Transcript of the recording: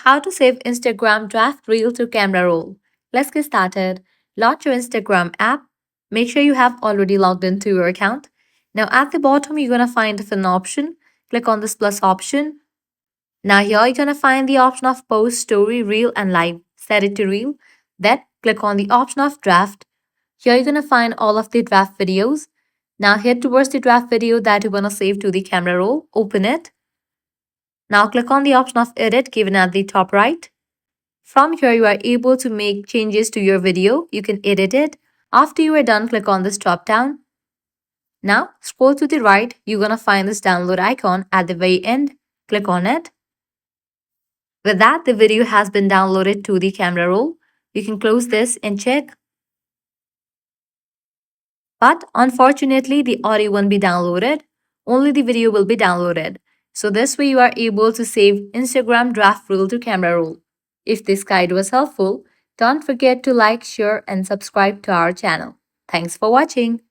How to save Instagram draft reel to camera roll. Let's get started. Launch your Instagram app. Make sure you have already logged into your account. Now at the bottom, you're going to find an option. Click on this plus option. Now here you're going to find the option of post, story, reel and live. Set it to reel. Then click on the option of draft. Here you're going to find all of the draft videos. Now head towards the draft video that you want to save to the camera roll. Open it. Now click on the option of edit given at the top right. From here, you are able to make changes to your video. You can edit it. After you are done, click on this drop down. Now scroll to the right. You're going to find this download icon at the very end. Click on it. With that, the video has been downloaded to the camera roll. You can close this and check. But unfortunately, the audio won't be downloaded. Only the video will be downloaded. So this way you are able to save Instagram draft reel to camera roll. If this guide was helpful, don't forget to like, share and subscribe to our channel. Thanks for watching.